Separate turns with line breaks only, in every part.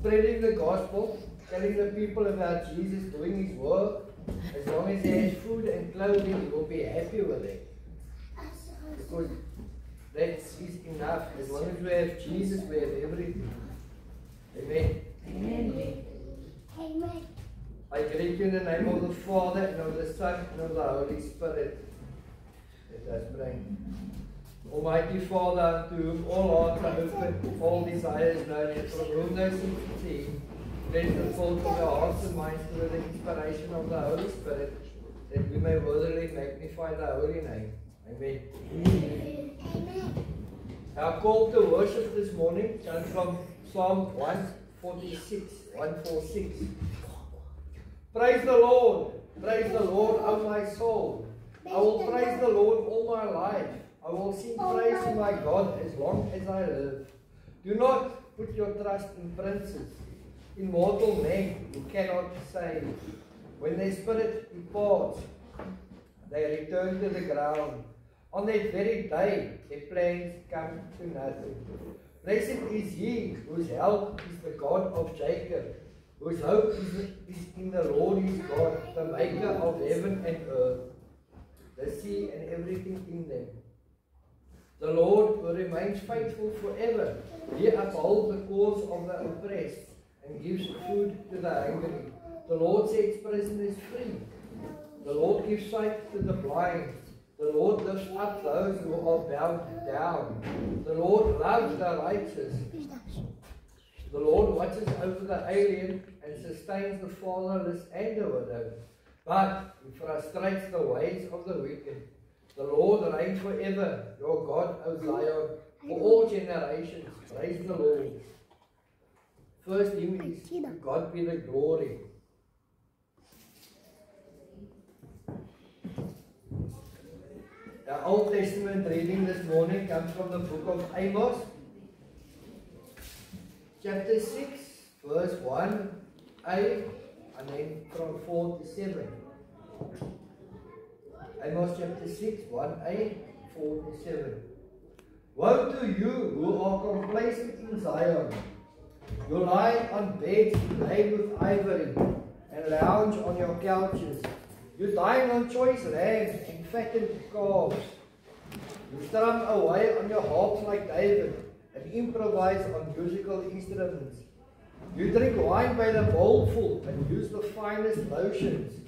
spreading the gospel, telling the people about Jesus, doing his work. As long as he has food and clothing, he will be happy with it. Because that is enough. As long as we have Jesus, we have everything. Amen.
Amen. Amen.
I greet you in the name of the Father, and of the Son, and of the Holy Spirit. Let us pray. Almighty Father, to whom all hearts are open, all desires known, and from whom no sins seen, bless the thoughts of our hearts and minds through the inspiration of the Holy Spirit, that we may worthily magnify the holy name. Amen.
Amen.
Our call to worship this morning comes from Psalm 146. Praise the Lord, O my soul. I will praise the Lord all my life. I will sing praise to my God as long as I live. Do not put your trust in princes, in mortal men who cannot save. When their spirit departs, they return to the ground. On that very day, their plans come to nothing. Blessed is he whose help is the God of Jacob, whose hope is in the Lord his God, the maker of heaven and earth, the sea and everything in them. The Lord who remains faithful forever. He upholds the cause of the oppressed and gives food to the hungry. The Lord sets prisoners free. The Lord gives sight to the blind. The Lord lifts up those who are bowed down. The Lord loves the righteous. The Lord watches over the alien and sustains the fatherless and the widow. But he frustrates the ways of the wicked. The Lord reigns forever, your God, O Zion, for all generations. Praise the Lord. First hymn is, to God be the glory. The Old Testament reading this morning comes from the book of Amos, chapter 6, verse 1a, and then from 4 to 7. Amos chapter 6, 1a, 4 to 7. Woe to you who are complacent in Zion. You lie on beds laid with ivory, and lounge on your couches. You dine on choice lambs and fattened calves. You strum away on your harps like David, and improvise on musical instruments. You drink wine by the bowlful, and use the finest lotions.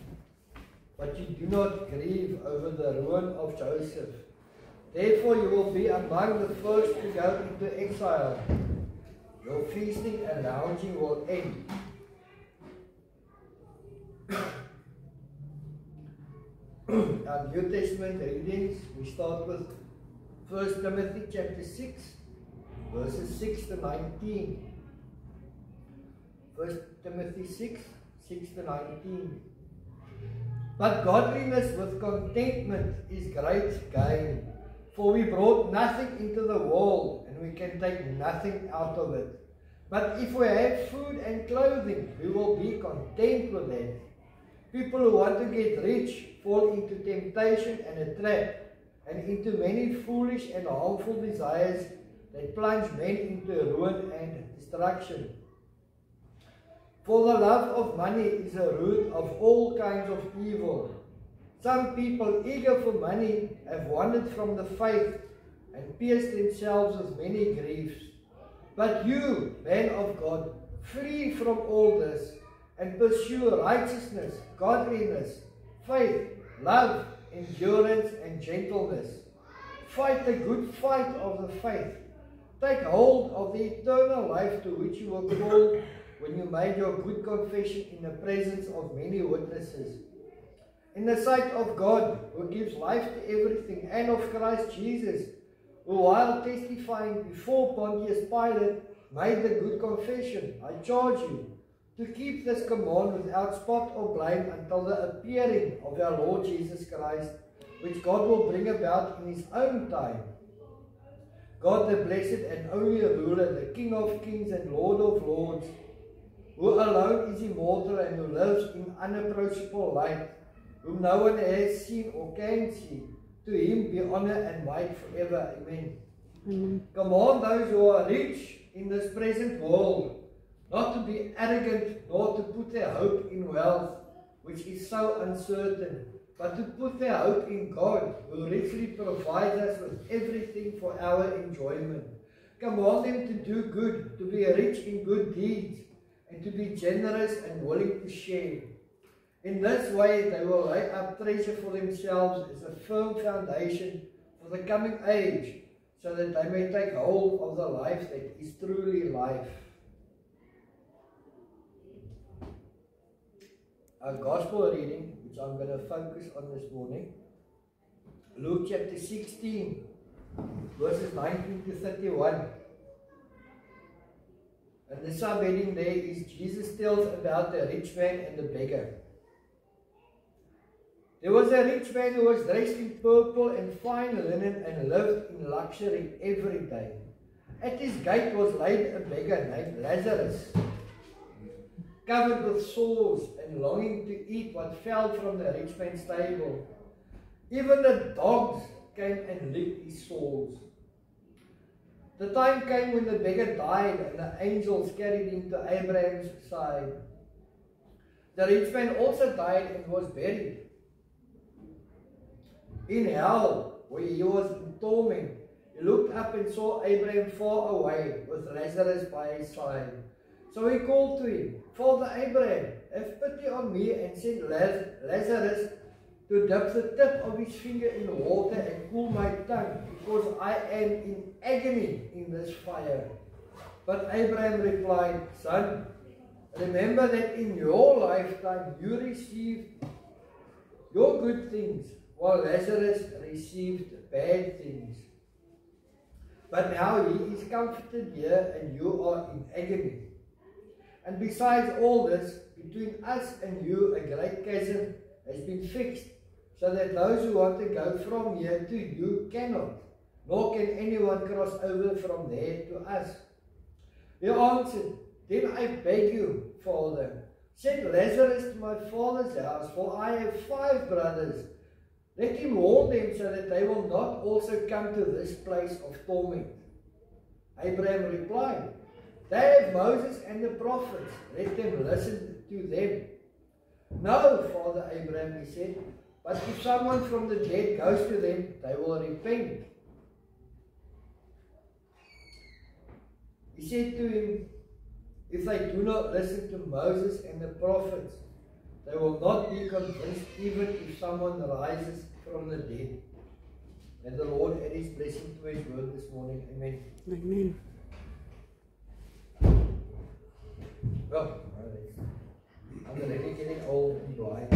But you do not grieve over the ruin of Joseph. Therefore you will be among the first to go into exile. Your feasting and lounging will end. Our New Testament readings, we start with 1 Timothy chapter 6, verses 6 to 19. 1 Timothy 6, 6 to 19. But godliness with contentment is great gain. For we brought nothing into the world, and we can take nothing out of it. But if we have food and clothing, we will be content with that. People who want to get rich fall into temptation and a trap, and into many foolish and harmful desires that plunge men into ruin and destruction. For the love of money is a root of all kinds of evil. Some people eager for money have wandered from the faith and pierced themselves with many griefs. But you, man of God, flee from all this and pursue righteousness, godliness, faith, love, endurance, and gentleness. Fight the good fight of the faith. Take hold of the eternal life to which you were called when you made your good confession in the presence of many witnesses. In the sight of God, who gives life to everything, and of Christ Jesus, who while testifying before Pontius Pilate made the good confession, I charge you to keep this command without spot or blame until the appearing of our Lord Jesus Christ, which God will bring about in his own time. God the blessed and only ruler, the King of kings and Lord of lords, who alone is immortal and who lives in unapproachable light, whom no one has seen or can see, to him be honor and might forever. Amen. Command those who are rich in this present world not to be arrogant, nor to put their hope in wealth, which is so uncertain, but to put their hope in God, who richly provides us with everything for our enjoyment. Command them to do good, to be rich in good deeds, and to be generous and willing to share. In this way, they will lay up treasure for themselves as a firm foundation for the coming age, so that they may take hold of the life that is truly life. Our gospel reading, which I'm going to focus on this morning, Luke chapter 16, verses 19 to 31. And the subheading there is Jesus tells about the rich man and the beggar. There was a rich man who was dressed in purple and fine linen and lived in luxury every day. At his gate was laid a beggar named Lazarus, covered with sores and longing to eat what fell from the rich man's table. Even the dogs came and licked his sores. The time came when the beggar died and the angels carried him to Abraham's side. The rich man also died and was buried. In hell, where he was in torment, he looked up and saw Abraham far away with Lazarus by his side. So he called to him, Father Abraham, have pity on me and send Lazarus to dip the tip of his finger in water and cool my tongue, because I am in agony in this fire. But Abraham replied, Son, remember that in your lifetime you received your good things, while Lazarus received bad things. But now he is comforted here and you are in agony. And besides all this, between us and you a great chasm has been fixed, so that those who want to go from here to you cannot, nor can anyone cross over from there to us. He answered, Then I beg you, Father, send Lazarus to my father's house, for I have 5 brothers. Let him warn them so that they will not also come to this place of torment. Abraham replied, They have Moses and the prophets. Let them listen to them. No, Father Abraham, he said, but if someone from the dead goes to them, they will repent. He said to him, If they do not listen to Moses and the prophets, they will not be convinced even if someone rises from the dead. And the Lord add his blessing to his word this morning. Amen.
Amen.
Well, I'm already getting old and blind.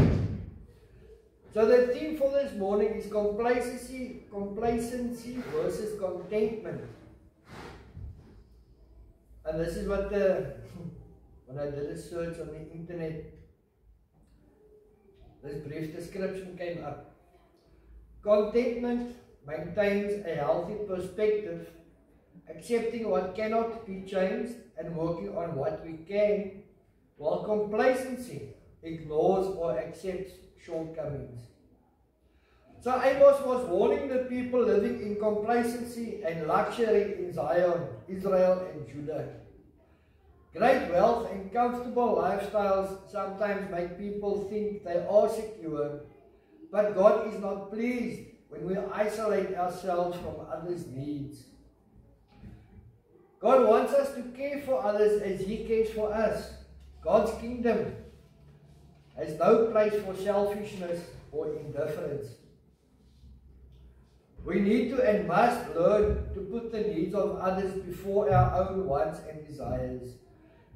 So the theme for this morning is complacency versus contentment. And this is what when I did a search on the internet, this brief description came up. Contentment maintains a healthy perspective, accepting what cannot be changed and working on what we can, while complacency ignores or accepts shortcomings. So Amos was warning the people living in complacency and luxury in Zion, Israel and Judah. Great wealth and comfortable lifestyles sometimes make people think they are secure, but God is not pleased when we isolate ourselves from others' needs. God wants us to care for others as He cares for us. God's kingdom has no place for selfishness or indifference. We need to and must learn to put the needs of others before our own wants and desires.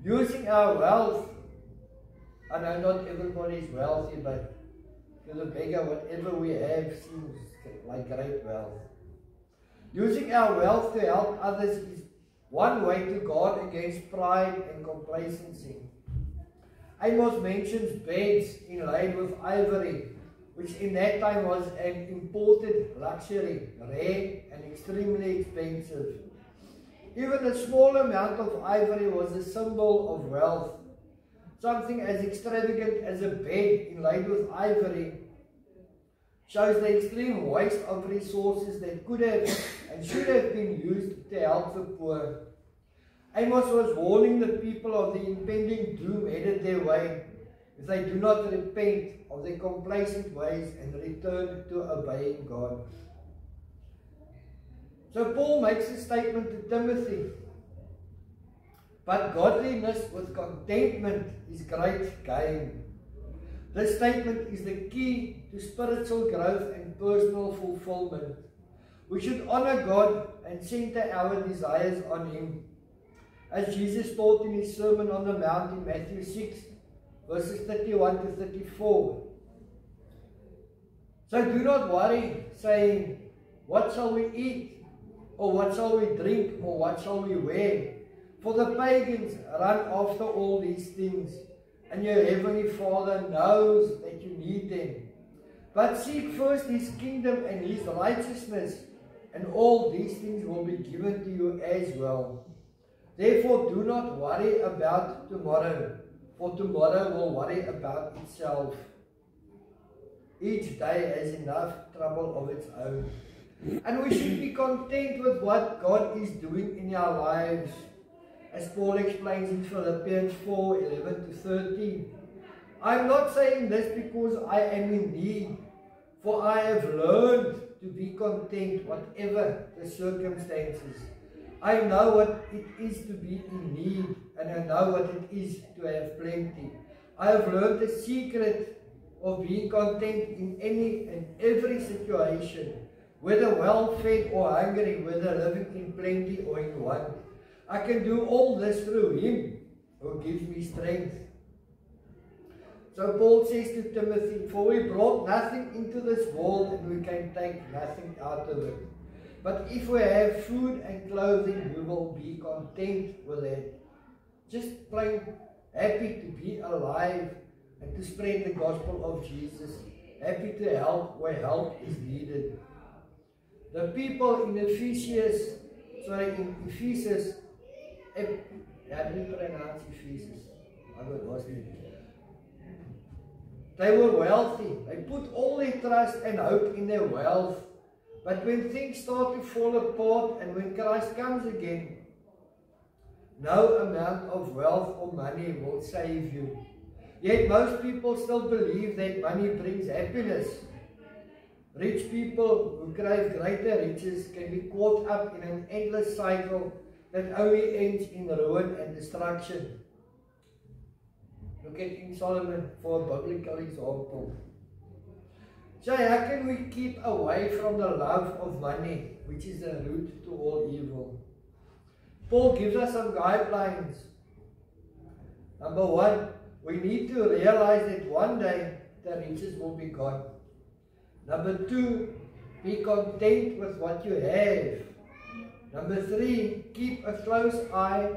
Using our wealth, I know not everybody is wealthy, but to the beggar, whatever we have seems like great wealth. Using our wealth to help others is one way to guard against pride and complacency. Amos mentions beds inlaid with ivory, which in that time was an imported luxury, rare and extremely expensive. Even a small amount of ivory was a symbol of wealth. Something as extravagant as a bed inlaid with ivory shows the extreme waste of resources that could have and should have been used to help the poor. Amos was warning the people of the impending doom headed their way if they do not repent of their complacent ways and return to obeying God. So Paul makes a statement to Timothy, but godliness with contentment is great gain. This statement is the key to spiritual growth and personal fulfillment. We should honor God and center our desires on Him. As Jesus taught in His Sermon on the Mount in Matthew 6, verses 31 to 34. So do not worry, saying, what shall we eat? Or what shall we drink? Or what shall we wear? For the pagans run after all these things, and your heavenly Father knows that you need them. But seek first His kingdom and His righteousness, and all these things will be given to you as well. Therefore do not worry about tomorrow, for tomorrow will worry about itself. Each day has enough trouble of its own. And we should be content with what God is doing in our lives. As Paul explains in Philippians 4, 11 to 13. I'm not saying this because I am in need, for I have learned to be content whatever the circumstances. I know what it is to be in need, and I know what it is to have plenty. I have learned the secret of being content in any and every situation, whether well-fed or hungry, whether living in plenty or in want. I can do all this through Him who gives me strength. So Paul says to Timothy, for we brought nothing into this world and we can take nothing out of it. But if we have food and clothing, we will be content with it. Just plain happy to be alive and to spread the gospel of Jesus. Happy to help where help is needed. The people in Ephesus, how do you pronounce Ephesus? They were wealthy. They put all their trust and hope in their wealth. But when things start to fall apart and when Christ comes again, no amount of wealth or money will save you. Yet most people still believe that money brings happiness. Rich people who crave greater riches can be caught up in an endless cycle that only ends in ruin and destruction. Look at King Solomon for a biblical example. So how can we keep away from the love of money, which is the root to all evil? Paul gives us some guidelines. Number one, we need to realize that one day the riches will be gone. Number two, be content with what you have. Number three, keep a close eye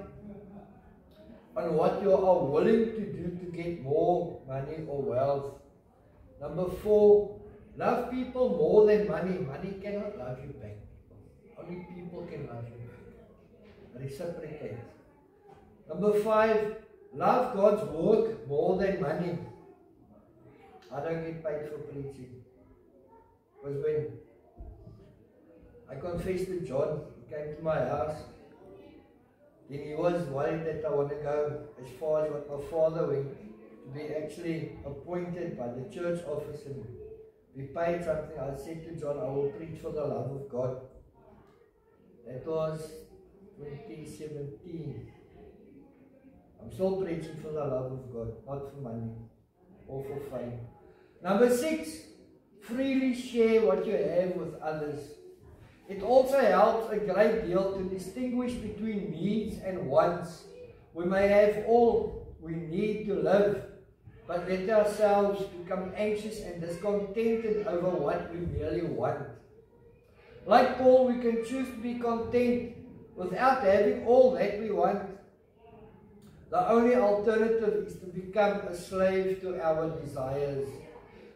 on what you are willing to do to get more money or wealth. Number four, love people more than money. Money cannot love you back. Only people can love you back. Reciprocate. Number five, love God's work more than money. I don't get paid for preaching. Because when I confessed to John, he came to my house, then he was worried that I want to go as far as what my father went, to be actually appointed by the church office and be paid something. I said to John, I will preach for the love of God. That was 2017. I'm still preaching for the love of God, not for money or for fame. Number six, freely share what you have with others. It also helps a great deal to distinguish between needs and wants. We may have all we need to live, but let ourselves become anxious and discontented over what we merely want. Like Paul, we can choose to be content without having all that we want. The only alternative is to become a slave to our desires.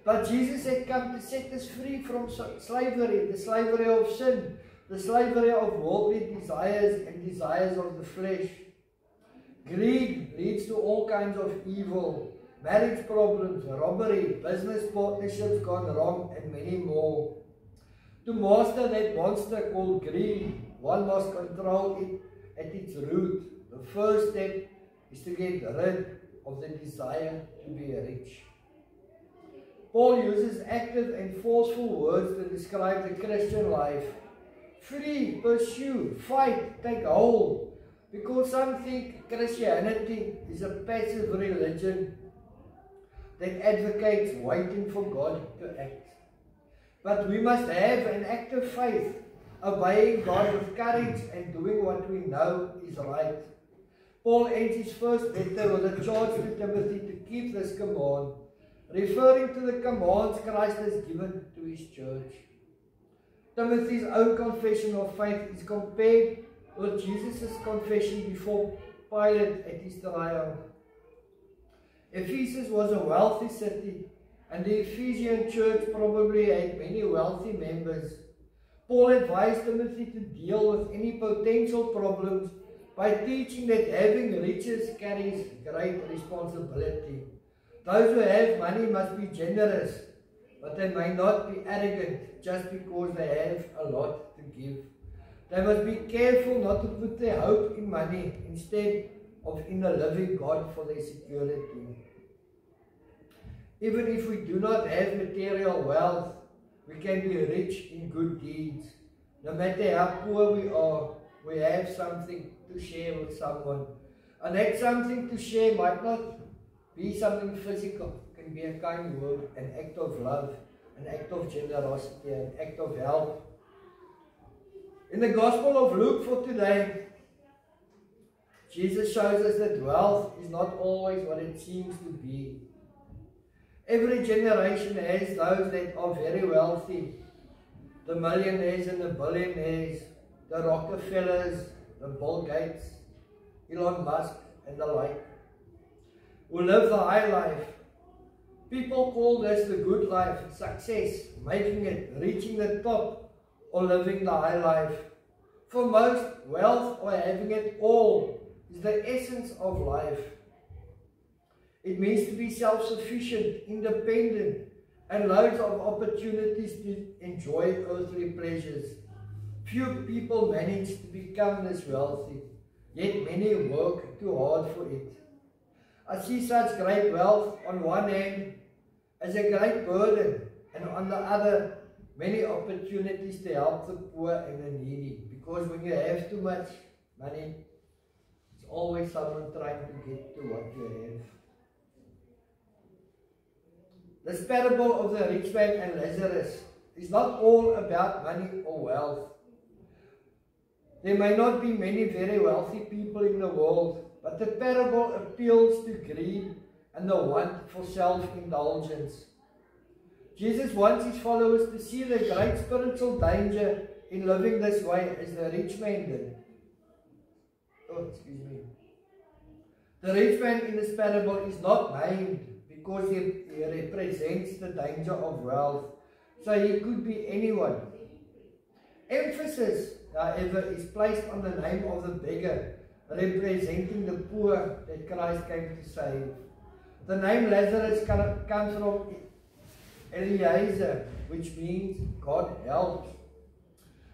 But Jesus had come to set us free from slavery, the slavery of sin, the slavery of worldly desires and desires of the flesh. Greed leads to all kinds of evil, marriage problems, robbery, business partnerships gone wrong, and many more. To master that monster called greed, one must control it at its root. The The first step is to get rid of the desire to be rich. Paul uses active and forceful words to describe the Christian life. Flee, pursue, fight, take hold. Because some think Christianity is a passive religion that advocates waiting for God to act. But we must have an active faith, obeying God with courage and doing what we know is right. Paul ends his first letter with a charge to Timothy to keep this command, referring to the commands Christ has given to his church. Timothy's own confession of faith is compared with Jesus' confession before Pilate at his trial. Ephesus was a wealthy city, and the Ephesian church probably had many wealthy members. Paul advised Timothy to deal with any potential problems by teaching that having riches carries great responsibility. Those who have money must be generous, but they may not be arrogant just because they have a lot to give. They must be careful not to put their hope in money instead of in the living God for their security. Even if we do not have material wealth, we can be rich in good deeds. No matter how poor we are, we have something to share with someone. And that something to share might not be something physical. It can be a kind word, an act of love, an act of generosity, an act of help. In the Gospel of Luke for today, Jesus shows us that wealth is not always what it seems to be. Every generation has those that are very wealthy. The millionaires and the billionaires, the Rockefellers, the Bill Gates, Elon Musk and the like, who live the high life. People call this the good life, success, making it, reaching the top, or living the high life. For most, wealth or having it all is the essence of life. It means to be self-sufficient, independent, and loads of opportunities to enjoy earthly pleasures. Few people manage to become this wealthy, yet many work too hard for it. I see such great wealth on one hand as a great burden, and on the other, many opportunities to help the poor and the needy. Because when you have too much money, there's always someone trying to get to what you have. This parable of the rich man and Lazarus is not all about money or wealth. There may not be many very wealthy people in the world, but the parable appeals to greed and the want for self-indulgence. Jesus wants his followers to see the great spiritual danger in living this way as the rich man did. The rich man in this parable is not named because he represents the danger of wealth, so he could be anyone. Emphasis, however, is placed on the name of the beggar, representing the poor that Christ came to save. The name Lazarus comes from Eliezer, which means God helps.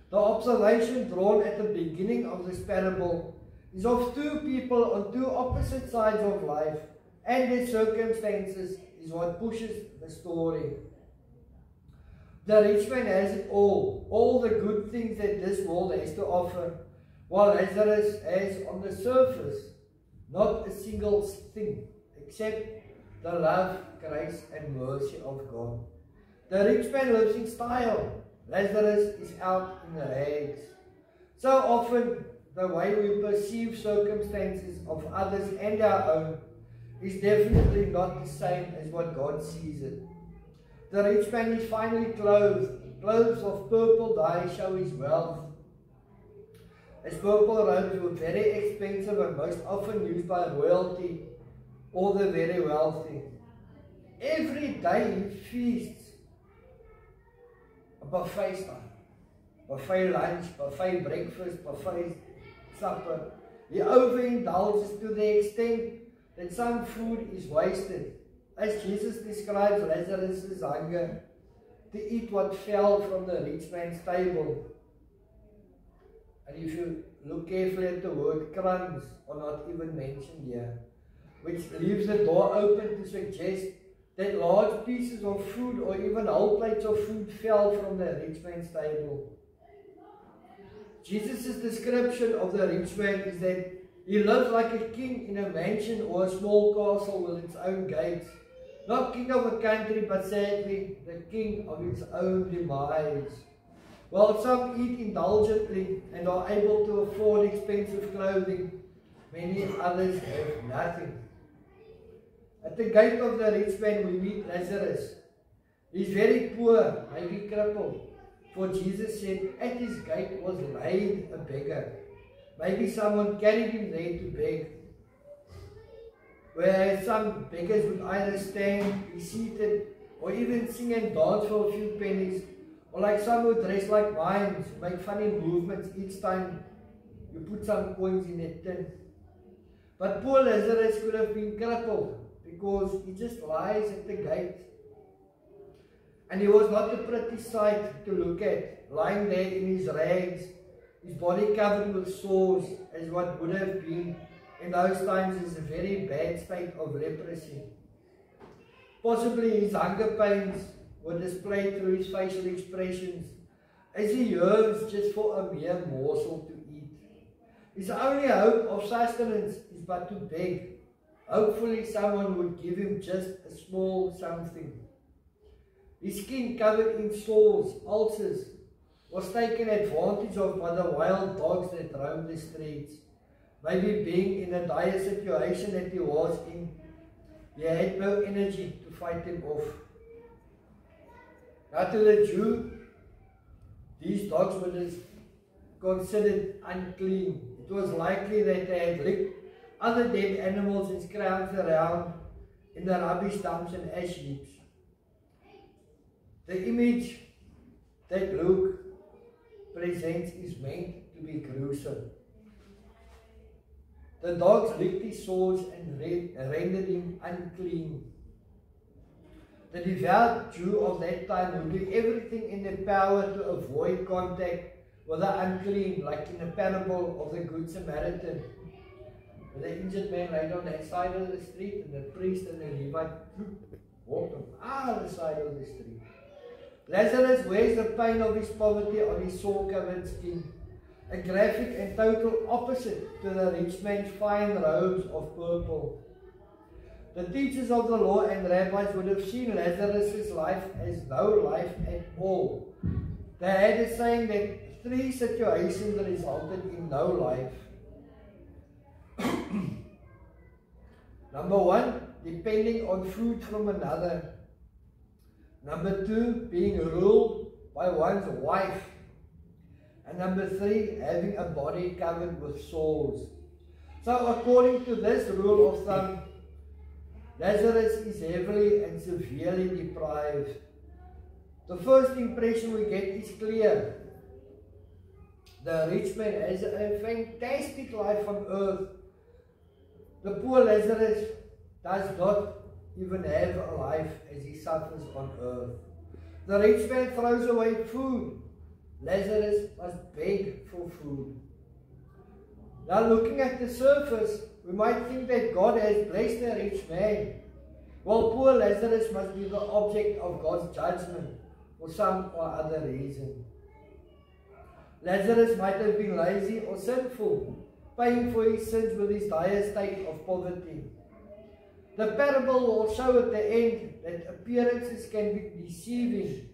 The observation drawn at the beginning of this parable is of two people on two opposite sides of life, and their circumstances is what pushes the story. The rich man has it all the good things that this world has to offer, while Lazarus has on the surface not a single thing except the love, grace and mercy of God. The rich man lives in style. Lazarus is out in rags. So often, the way we perceive circumstances of others and our own is definitely not the same as what God sees it. The rich man is finely clothed. Clothes of purple dye show his wealth. As purple robes were very expensive and most often used by royalty or the very wealthy. Every day he feasts. A buffet style. Buffet lunch, buffet breakfast, buffet supper. He overindulges to the extent that some food is wasted. As Jesus describes Lazarus' hunger to eat what fell from the rich man's table. And if you look carefully at the word, crumbs are not even mentioned here, which leaves the door open to suggest that large pieces of food or even whole plates of food fell from the rich man's table. Jesus' description of the rich man is that he lived like a king in a mansion or a small castle with its own gates. Not king of a country, but sadly, the king of its own demise. While some eat indulgently and are able to afford expensive clothing, many others have nothing. At the gate of the rich man we meet Lazarus. He is very poor, maybe crippled. For Jesus said, at his gate was laid a beggar. Maybe someone carried him there to beg. Whereas some beggars would either stand, be seated, or even sing and dance for a few pennies. Or like some who dress like mimes, who make funny movements each time you put some coins in a tin. But poor Lazarus could have been crippled, because he just lies at the gate. And he was not a pretty sight to look at, lying there in his rags, his body covered with sores, as what would have been in those times is a very bad state of leprosy. Possibly his hunger pains were displayed through his facial expressions, as he yearns just for a mere morsel to eat. His only hope of sustenance is but to beg. Hopefully someone would give him just a small something. His skin covered in sores, ulcers, was taken advantage of by the wild dogs that roamed the streets. Maybe being in a dire situation that he was in, he had no energy to fight them off. Now to the Jew, these dogs were considered unclean. It was likely that they had licked other dead animals and scrounged around in the rubbish dumps and ash heaps. The image that Luke presents is meant to be gruesome. The dogs licked his sores and rendered him unclean. The devout Jew of that time would do everything in their power to avoid contact with the unclean, like in the parable of the Good Samaritan. The injured man laid on that side of the street, and the priest and the Levite walked on the other side of the street. Lazarus wears the pain of his poverty on his sore-covered skin, a graphic and total opposite to the rich man's fine robes of purple. The teachers of the law and rabbis would have seen Lazarus' life as no life at all. They had a saying that 3 situations resulted in no life. Number 1, depending on food from another. Number 2, being ruled by one's wife. And number 3, having a body covered with sores. So according to this rule of thumb, Lazarus is heavily and severely deprived. The first impression we get is clear. The rich man has a fantastic life on earth. The poor Lazarus does not even have a life as he suffers on earth. The rich man throws away food. Lazarus must beg for food. Now looking at the surface, we might think that God has blessed the rich man, while poor Lazarus must be the object of God's judgment for some or other reason. Lazarus might have been lazy or sinful, paying for his sins with his dire state of poverty. The parable will show at the end that appearances can be deceiving,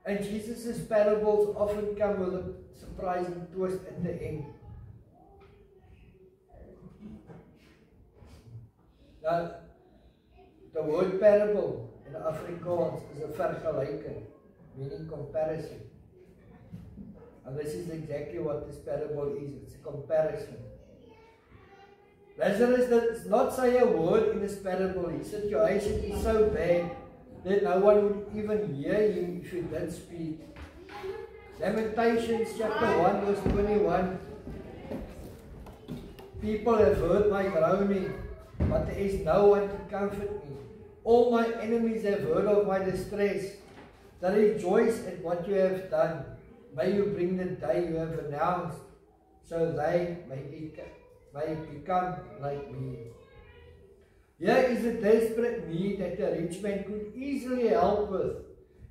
and Jesus' parables often come with a surprising twist at the end. Now, the word parable in Afrikaans is a vergelyking, meaning comparison. And this is exactly what this parable is. It's a comparison. Lazarus does not say a word in this parable. His situation is so bad that no one would even hear him if he did speak. Lamentations chapter 1 verse 21. People have heard my groaning, but there is no one to comfort me. All my enemies have heard of my distress. They rejoice at what you have done. May you bring the day you have announced. so they may become like me. Here is a desperate need that the rich man could easily help with,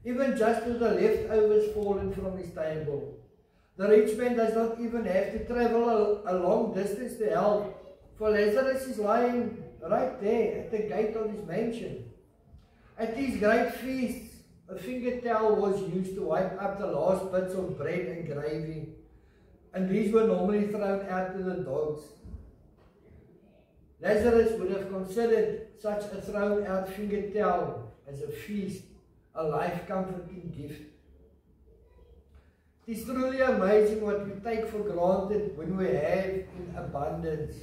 even just with the leftovers fallen from his table. The rich man does not even have to travel a long distance to help, for Lazarus is lying right there at the gate of his mansion. At these great feasts, a finger towel was used to wipe up the last bits of bread and gravy, and these were normally thrown out to the dogs. Lazarus would have considered such a thrown out finger towel as a feast, a life-comforting gift. It is truly amazing what we take for granted when we have in abundance.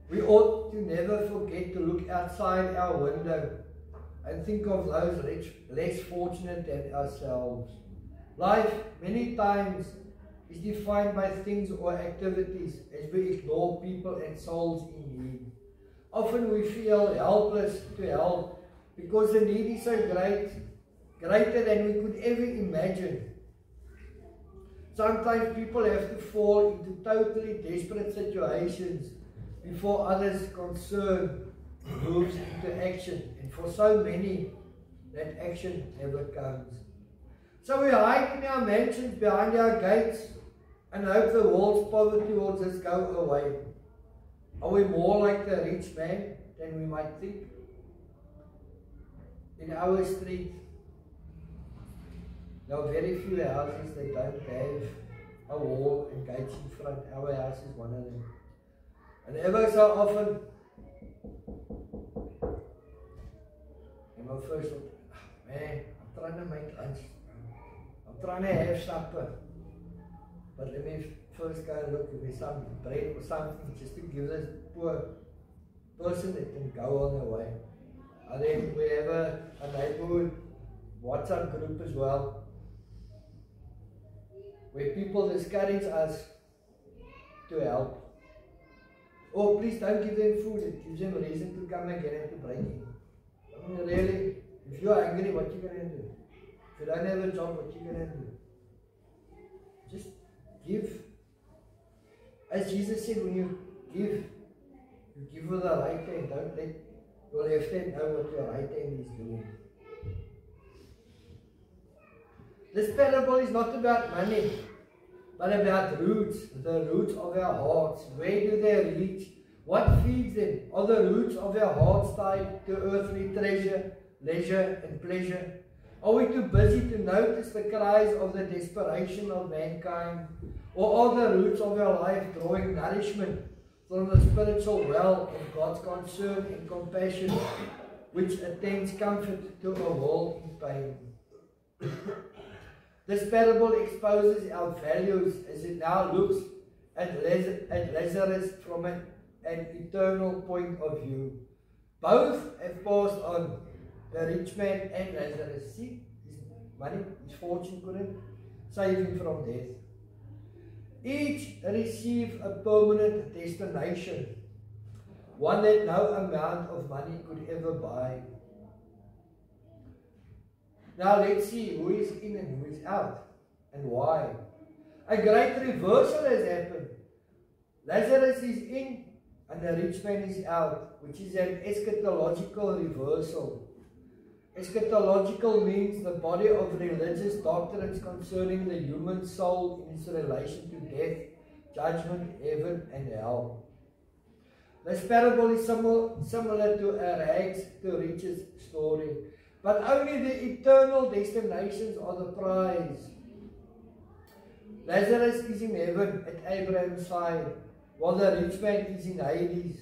We ought to never forget to look outside our window and think of those less fortunate than ourselves. Life, many times, is defined by things or activities as we ignore people and souls in need. Often we feel helpless to help because the need is so greater than we could ever imagine. Sometimes people have to fall into totally desperate situations before others' concern moves into action, and for so many, that action never comes. So we hide in our mansions behind our gates and hope the world's poverty will just go away. Are we more like the rich man than we might think? In our street, there are very few houses that don't have a wall and gates in front. Our house is one of them. And ever so often, in my first thought, man, I'm trying to make lunch. I'm trying to have supper. But let me first go and look if there's some bread or something just to give this poor person that can go on their way. And then we have a neighborhood WhatsApp group as well, where people discourage us to help. Oh, please don't give them food. It gives them a reason to come again and to break in. I mean, really, if you're angry, what are you going to do? If you don't have a job, what are you going to do? Just give. As Jesus said, when you give with the right hand. Don't let your left hand know what your right hand is doing. This parable is not about money, but about roots, the roots of our hearts. Where do they reach? What feeds them? Are the roots of our hearts tied to earthly treasure, leisure and pleasure? Are we too busy to notice the cries of the desperation of mankind? Or are the roots of our life drawing nourishment from the spiritual well of God's concern and compassion, which attends comfort to a world in pain? This parable exposes our values as it now looks at Lazarus from an eternal point of view. Both have passed on, the rich man and Lazarus. See, his money, his fortune couldn't save him from death. Each received a permanent destination, one that no amount of money could ever buy. Now let's see who is in and who is out, and why. A great reversal has happened. Lazarus is in and the rich man is out, which is an eschatological reversal. Eschatological means the body of religious doctrines concerning the human soul in its relation to death, judgment, heaven and hell. This parable is similar to a rags to riches story, but only the eternal destinations are the prize. Lazarus is in heaven at Abraham's side, while the rich man is in Hades,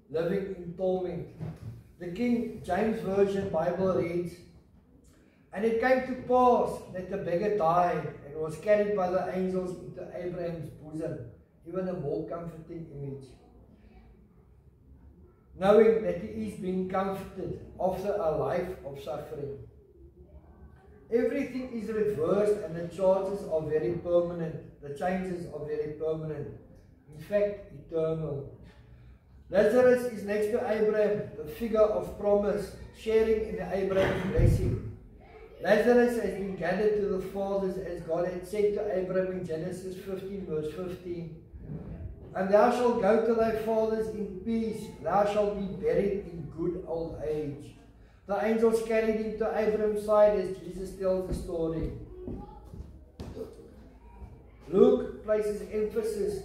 living in torment. The King James Version Bible reads, "And it came to pass that the beggar died and was carried by the angels into Abraham's bosom," even a more comforting image. Knowing that he is being comforted after a life of suffering. Everything is reversed and the charges are very permanent. The changes are very permanent. In fact, eternal. Lazarus is next to Abraham, the figure of promise, sharing in Abraham's blessing. Lazarus has been gathered to the fathers as God had said to Abraham in Genesis 15 verse 15. And thou shalt go to thy fathers in peace, thou shalt be buried in good old age. The angels carried him to Abraham's side as Jesus tells the story. Luke places emphasis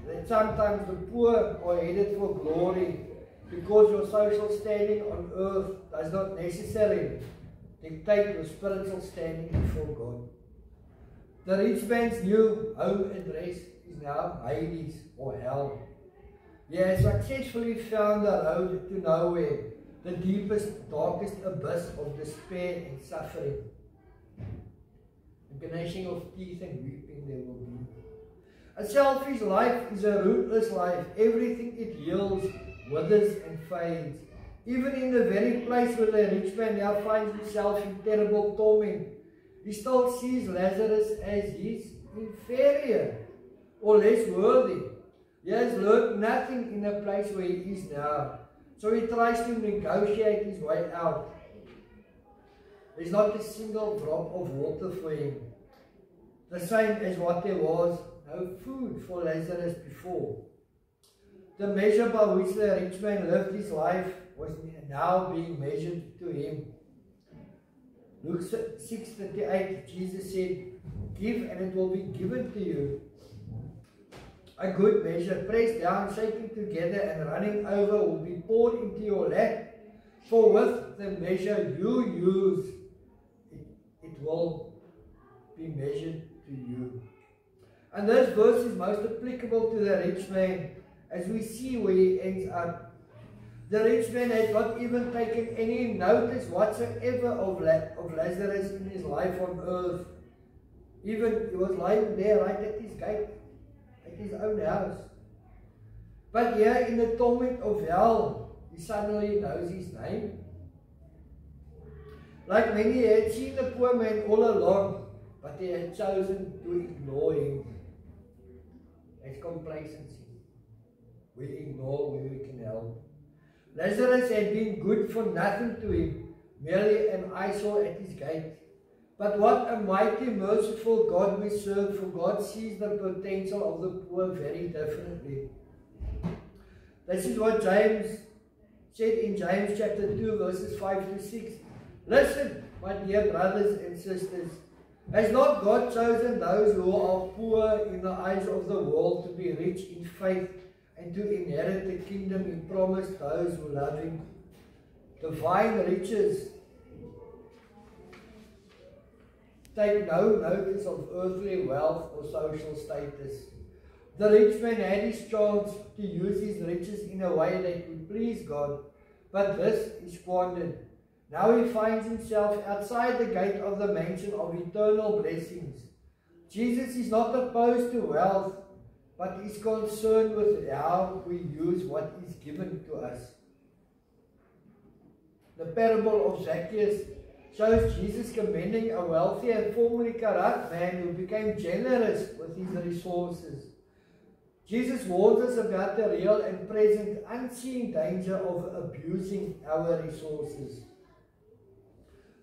that sometimes the poor are headed for glory because your social standing on earth does not necessarily dictate your spiritual standing before God. The rich man's new home address is now Hades or hell. He has successfully found the road to nowhere, the deepest, darkest abyss of despair and suffering. And gnashing of teeth and weeping there will be. A selfish life is a rootless life. Everything it yields withers and fades. Even in the very place where the rich man now finds himself in terrible torment, he still sees Lazarus as his inferior or less worthy. He has learned nothing in the place where he is now. So he tries to negotiate his way out. There's not a single drop of water for him. The same as what there was no food for Lazarus before. The measure by which the rich man lived his life was now being measured to him. Luke 6:38, Jesus said, "Give and it will be given to you. A good measure, pressed down, shaken together and running over will be poured into your lap. For with the measure you use, it will be measured to you." And this verse is most applicable to the rich man as we see where he ends up. The rich man had not even taken any notice whatsoever of Lazarus in his life on earth. Even he was lying there right at his gate, at his own house. But here in the torment of hell, he suddenly knows his name. Like many, he had seen the poor man all along, but he had chosen to ignore him. It's complacency. We ignore where we can help. Lazarus had been good for nothing to him, merely an eyesore at his gate. But what a mighty, merciful God we serve, for God sees the potential of the poor very differently. This is what James said in James chapter 2, verses 5 to 6. Listen, my dear brothers and sisters, has not God chosen those who are poor in the eyes of the world to be rich in faith and to inherit the kingdom He promised those who love Him? Divine riches take no notice of earthly wealth or social status. The rich man had his chance to use his riches in a way that would please God, but this is squandered. Now he finds himself outside the gate of the mansion of eternal blessings. Jesus is not opposed to wealth, but is concerned with how we use what is given to us. The parable of Zacchaeus shows Jesus commending a wealthy and formerly corrupt man who became generous with his resources. Jesus warns us about the real and present unseen danger of abusing our resources.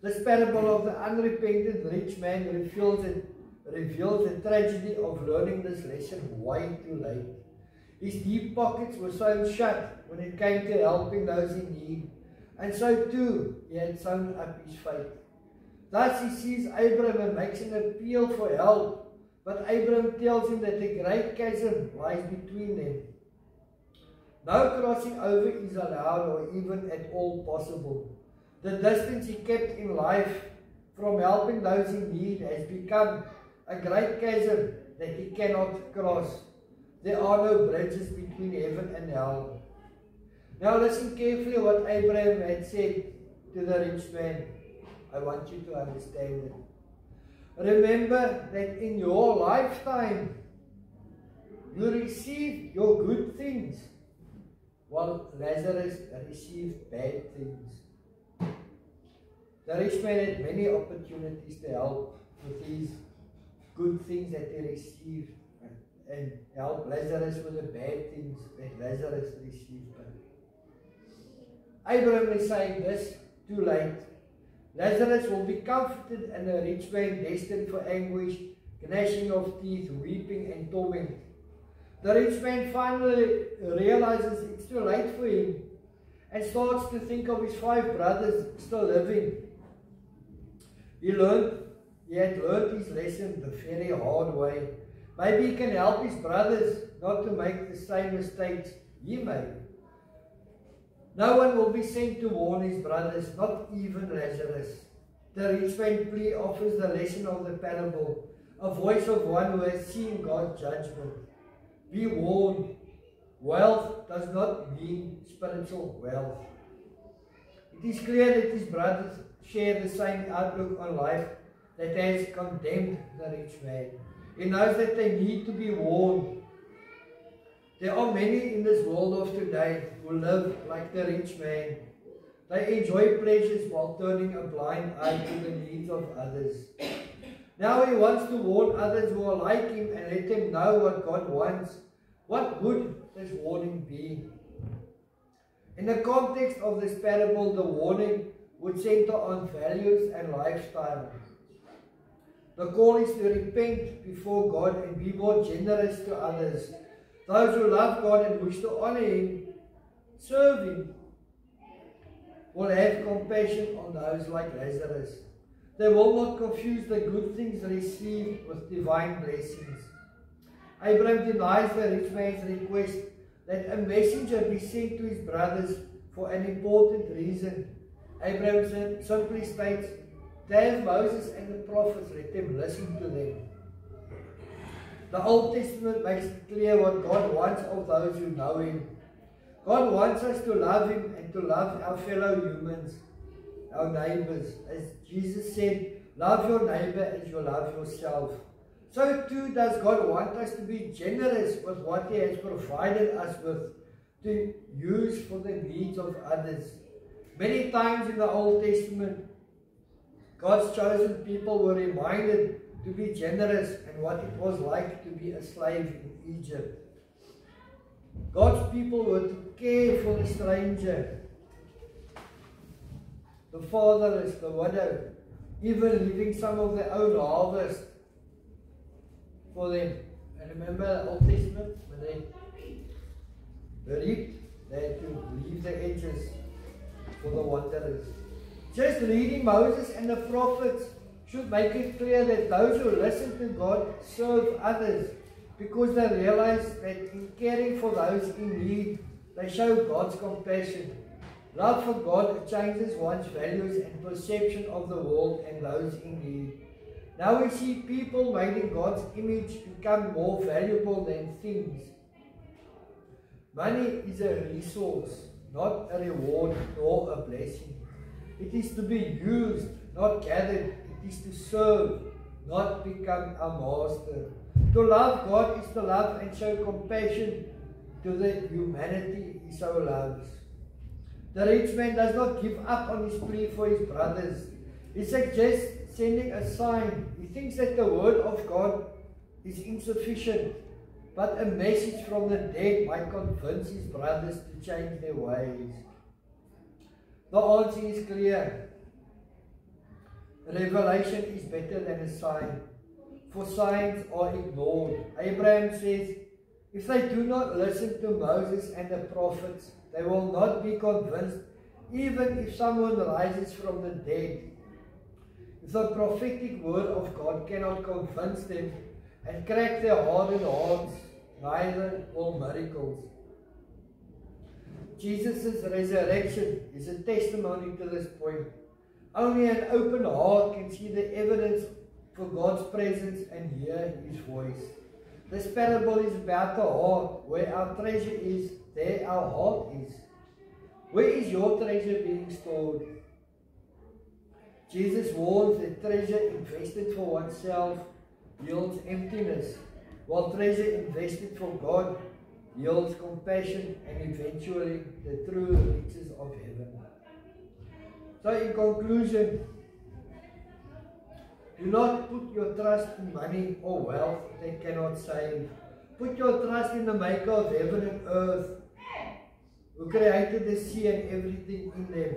This parable of the unrepentant rich man reveals the tragedy of learning this lesson way too late. His deep pockets were sewn shut when it came to helping those in need, and so too he had sewn up his fate. Thus he sees Abraham and makes an appeal for help, but Abraham tells him that a great chasm lies between them. No crossing over is allowed or even at all possible. The distance he kept in life from helping those in need has become a great chasm that he cannot cross. There are no bridges between heaven and hell. Now listen carefully what Abraham had said to the rich man. I want you to understand it. Remember that in your lifetime you received your good things, while Lazarus received bad things. The rich man had many opportunities to help with these good things that he received and help Lazarus with the bad things that Lazarus received. Abraham is saying this, too late. Lazarus will be comforted, and the rich man destined for anguish, gnashing of teeth, weeping and torment. The rich man finally realizes it's too late for him and starts to think of his 5 brothers still living. He had learned his lesson the very hard way. Maybe he can help his brothers not to make the same mistakes he made. No one will be sent to warn his brothers, not even Lazarus. The rich man plea offers the lesson of the parable, a voice of one who has seen God's judgment. Be warned, wealth does not mean spiritual wealth. It is clear that his brothers share the same outlook on life that has condemned the rich man. He knows that they need to be warned. There are many in this world of today who live like the rich man. They enjoy pleasures while turning a blind eye to the needs of others. Now he wants to warn others who are like him and let them know what God wants. What would this warning be? In the context of this parable, the warning would center on values and lifestyle. The call is to repent before God and be more generous to others. Those who love God and wish to honor Him, serve Him, will have compassion on those like Lazarus. They will not confuse the good things received with divine blessings. Abraham denies the rich man's request that a messenger be sent to his brothers for an important reason. Abraham simply states, they have Moses and the prophets, let them listen to them. The Old Testament makes it clear what God wants of those who know Him. God wants us to love Him and to love our fellow humans, our neighbors. As Jesus said, love your neighbor as you love yourself. So too does God want us to be generous with what He has provided us with, to use for the needs of others. Many times in the Old Testament, God's chosen people were reminded to be generous and what it was like to be a slave in Egypt. God's people were to care for the stranger, the fatherless, the widow, even leaving some of their own harvest for them. And remember the Old Testament, when they reaped, they had to leave the edges for the wanderers. Just reading Moses and the prophets should make it clear that those who listen to God serve others, because they realize that in caring for those in need, they show God's compassion. Love for God changes one's values and perception of the world and those in need. Now we see people made in God's image become more valuable than things. Money is a resource, not a reward nor a blessing. It is to be used, not gathered. It is to serve, not become a master. To love God is to love and show compassion to the humanity He so loves. The rich man does not give up on his plea for his brothers. He suggests sending a sign. He thinks that the word of God is insufficient, but a message from the dead might convince his brothers to change their ways. The answer is clear. Revelation is better than a sign, for signs are ignored. Abraham says, if they do not listen to Moses and the prophets, they will not be convinced, even if someone rises from the dead. If the prophetic word of God cannot convince them and crack their hardened hearts, neither will miracles. Jesus' resurrection is a testimony to this point. Only an open heart can see the evidence for God's presence and hear His voice. This parable is about the heart. Where our treasure is, there our heart is. Where is your treasure being stored? Jesus warns that treasure invested for oneself yields emptiness, while treasure invested for God yields compassion and eventually the true riches of heaven. So in conclusion, do not put your trust in money or wealth that cannot save. Put your trust in the maker of heaven and earth, who created the sea and everything in them.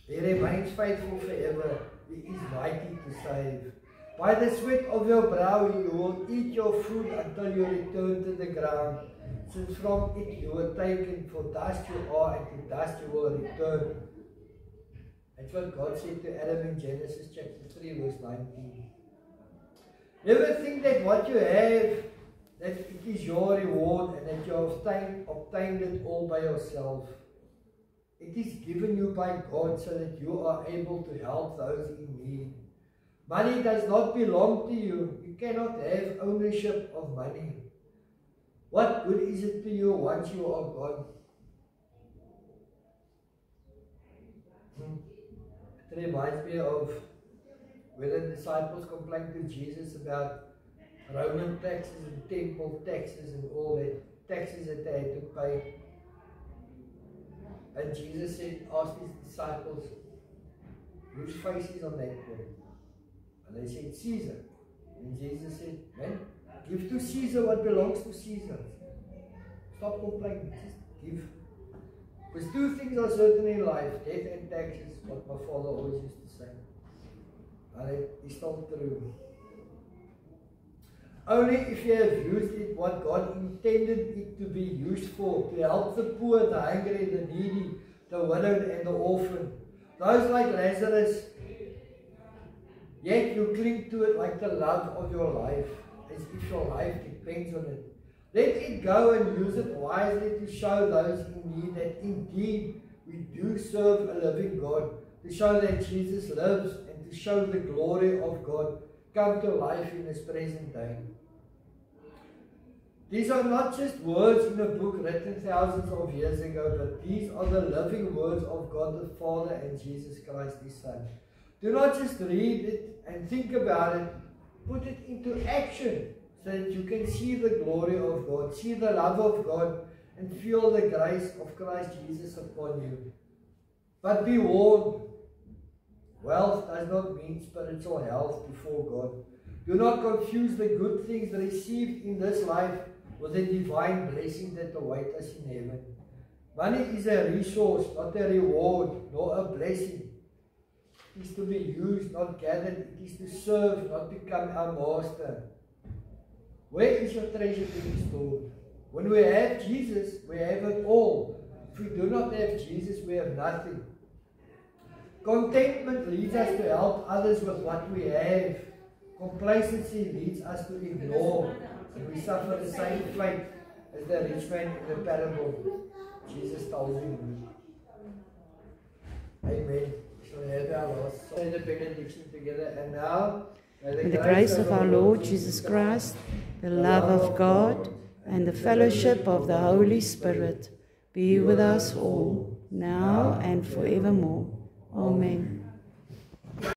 He remains faithful forever. He is mighty to save. By the sweat of your brow you will eat your food until you return to the ground. Since from it you were taken, for dust you are, and to dust you will return. That's what God said to Adam in Genesis chapter 3 verse 19. Never think that what you have, that it is your reward and that you have obtained it all by yourself. It is given you by God so that you are able to help those in need. Money does not belong to you. You cannot have ownership of money. What good is it to you once you are gone? It reminds me of when the disciples complained to Jesus about Roman taxes and temple taxes and all that taxes that they had to pay. And Jesus said, asked his disciples, whose face is on that coin? And they said, Caesar. And Jesus said, man, give to Caesar what belongs to Caesar. Stop complaining, just give. Because two things are certain in life, death and taxes, what my father always used to say. And it is still true. Only if you have used it what God intended it to be used for, to help the poor, the hungry, the needy, the widowed and the orphan. Those like Lazarus, yet you cling to it like the love of your life, as if your life depends on it. Let it go and use it wisely to show those in need that indeed we do serve a living God, to show that Jesus lives and to show the glory of God come to life in this present day. These are not just words in a book written thousands of years ago, but these are the living words of God the Father and Jesus Christ His Son. Do not just read it and think about it, put it into action so that you can see the glory of God, see the love of God, and feel the grace of Christ Jesus upon you. But be warned, wealth does not mean spiritual health before God. Do not confuse the good things received in this life with the divine blessing that await us in heaven. Money is a resource, not a reward, nor a blessing. It is to be used, not gathered. It is to serve, not become our master. Where is your treasure to be stored? When we have Jesus, we have it all. If we do not have Jesus, we have nothing. Contentment leads us to help others with what we have. Complacency leads us to ignore, and we suffer the same fate as the rich man in the parable Jesus told him. Amen. So we have our last say the benediction together, and now may
the grace of our Lord Jesus Christ, the love of God, and the fellowship of the Holy Spirit be with us all, now and forevermore. Amen.